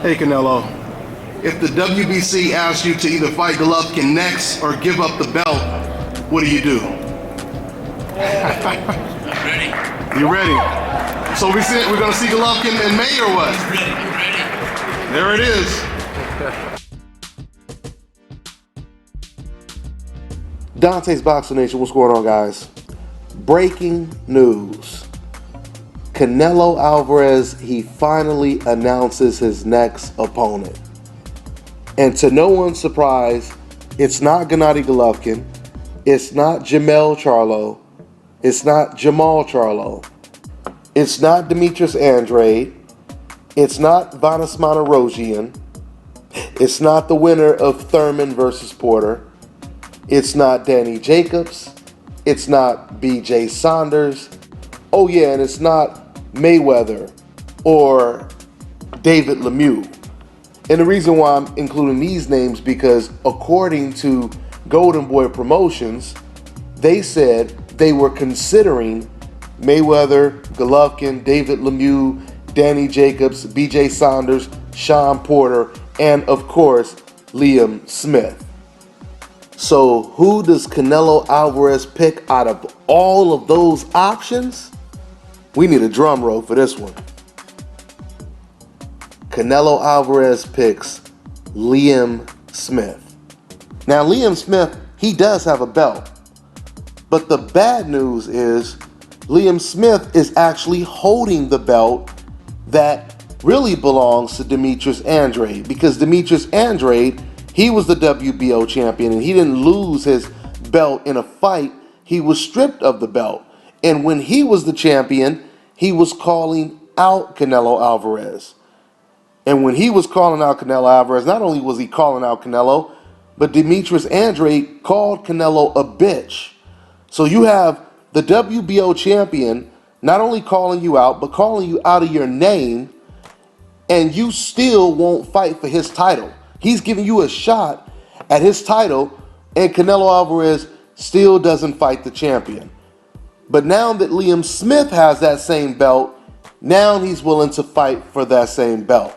Hey Canelo, if the WBC asks you to either fight Golovkin next or give up the belt, what do you do? I'm ready. You ready? So we're gonna see Golovkin in May or what? I'm ready. There it is. Dante's Boxing Nation, what's going on, guys? Breaking news. Canelo Alvarez, he finally announces his next opponent. And to no one's surprise, it's not Gennady Golovkin, it's not Jamel Charlo, it's not Jamal Charlo, it's not Demetrius Andrade, it's not Vanes Manarosian, it's not the winner of Thurman versus Porter, it's not Danny Jacobs, it's not BJ Saunders, oh yeah, and it's not Mayweather or David Lemieux. And the reason why I'm including these names because according to Golden Boy Promotions, they said they were considering Mayweather, Golovkin, David Lemieux, Danny Jacobs, BJ Saunders, Sean Porter, and of course, Liam Smith. So who does Canelo Alvarez pick out of all of those options? We need a drum roll for this one. Canelo Alvarez picks Liam Smith. Now, Liam Smith, he does have a belt. But the bad news is Liam Smith is actually holding the belt that really belongs to Demetrius Andrade. Because Demetrius Andrade, he was the WBO champion and he didn't lose his belt in a fight. He was stripped of the belt. And when he was the champion, he was calling out Canelo Alvarez. And when he was calling out Canelo Alvarez, not only was he calling out Canelo, but Demetrius Andrade called Canelo a bitch. So you have the WBO champion not only calling you out, but calling you out of your name, and you still won't fight for his title. He's giving you a shot at his title, and Canelo Alvarez still doesn't fight the champion. But now that Liam Smith has that same belt, now he's willing to fight for that same belt.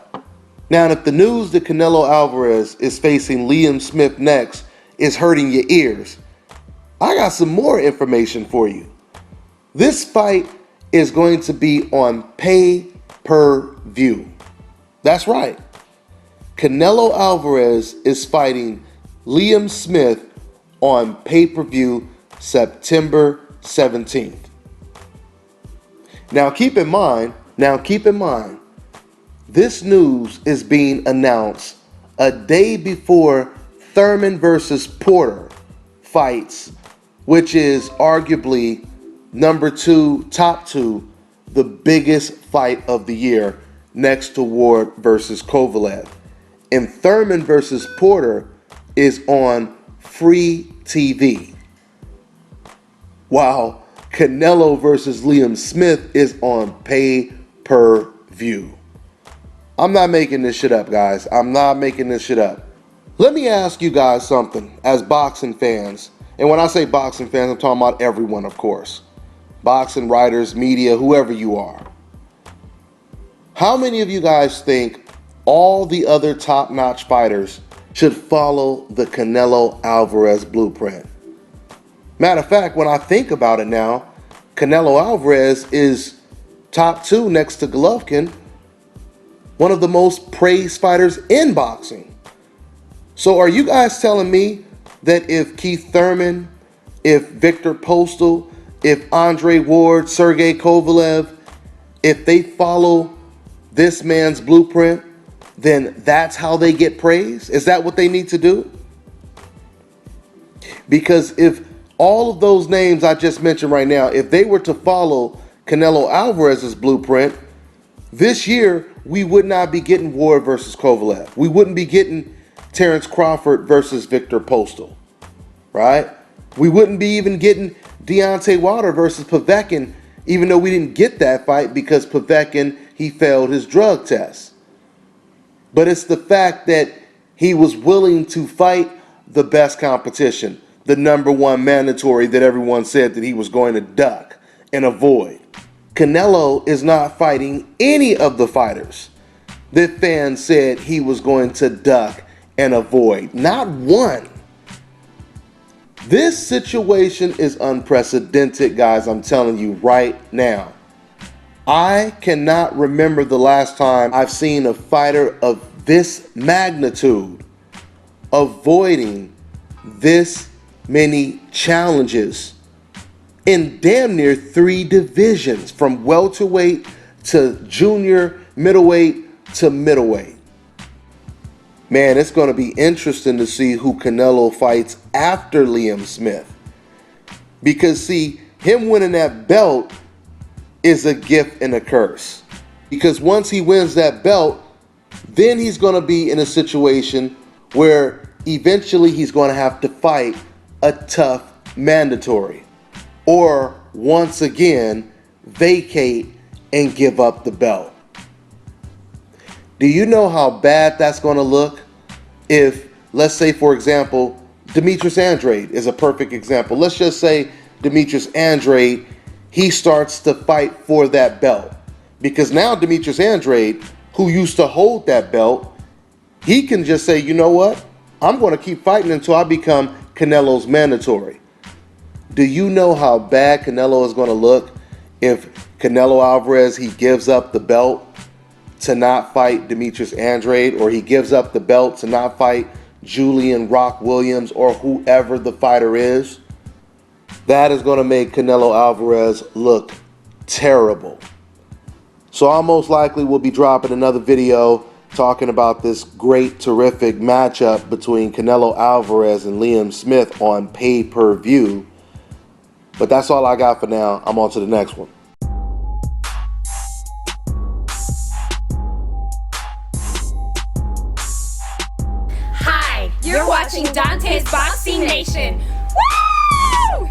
Now, if the news that Canelo Alvarez is facing Liam Smith next is hurting your ears, I got some more information for you. This fight is going to be on pay-per-view. That's right. Canelo Alvarez is fighting Liam Smith on pay-per-view September 17th. Now keep in mind, this news is being announced a day before Thurman versus Porter fights, which is arguably top two, the biggest fight of the year next to Ward versus Kovalev. And Thurman versus Porter is on free TV, while Canelo versus Liam Smith is on pay-per-view. I'm not making this shit up, guys. I'm not making this shit up. Let me ask you guys something as boxing fans. And when I say boxing fans, I'm talking about everyone, of course. Boxing writers, media, whoever you are. How many of you guys think all the other top-notch fighters should follow the Canelo Alvarez blueprint? Matter of fact, when I think about it now, Canelo Alvarez is top two next to Golovkin, one of the most praised fighters in boxing. So are you guys telling me that if Keith Thurman, if Victor Postal, if Andre Ward, Sergey Kovalev, if they follow this man's blueprint, then that's how they get praise? Is that what they need to do? Because if all of those names I just mentioned right now, if they were to follow Canelo Alvarez's blueprint, this year we would not be getting Ward versus Kovalev. We wouldn't be getting Terrence Crawford versus Victor Postal, right? We wouldn't be even getting Deontay Wilder versus Povetkin, even though we didn't get that fight because Povetkin, he failed his drug test. But it's the fact that he was willing to fight the best competition, the number one mandatory that everyone said that he was going to duck and avoid. Canelo is not fighting any of the fighters that fans said he was going to duck and avoid. Not one. This situation is unprecedented, guys. I'm telling you right now. I cannot remember the last time I've seen a fighter of this magnitude avoiding this many challenges in damn near 3 divisions, from welterweight to junior, middleweight to middleweight. Man, it's going to be interesting to see who Canelo fights after Liam Smith. Because see, him winning that belt is a gift and a curse. Because once he wins that belt, then he's going to be in a situation where eventually he's going to have to fight a tough mandatory. Or once again, vacate and give up the belt. Do you know how bad that's going to look if, let's say, for example, Demetrius Andrade is a perfect example. Let's just say Demetrius Andrade, he starts to fight for that belt. Because now Demetrius Andrade, who used to hold that belt, he can just say, you know what? I'm going to keep fighting until I become Canelo's mandatory. Do you know how bad Canelo is going to look if Canelo Alvarez, he gives up the belt to not fight Demetrius Andrade, or he gives up the belt to not fight Julian Rock Williams or whoever the fighter is? That is going to make Canelo Alvarez look terrible. So I most likely will be dropping another video talking about this great, terrific matchup between Canelo Alvarez and Liam Smith on pay-per-view. But that's all I got for now. I'm on to the next one. Hi, you're watching Dante's Boxing Nation. Woo!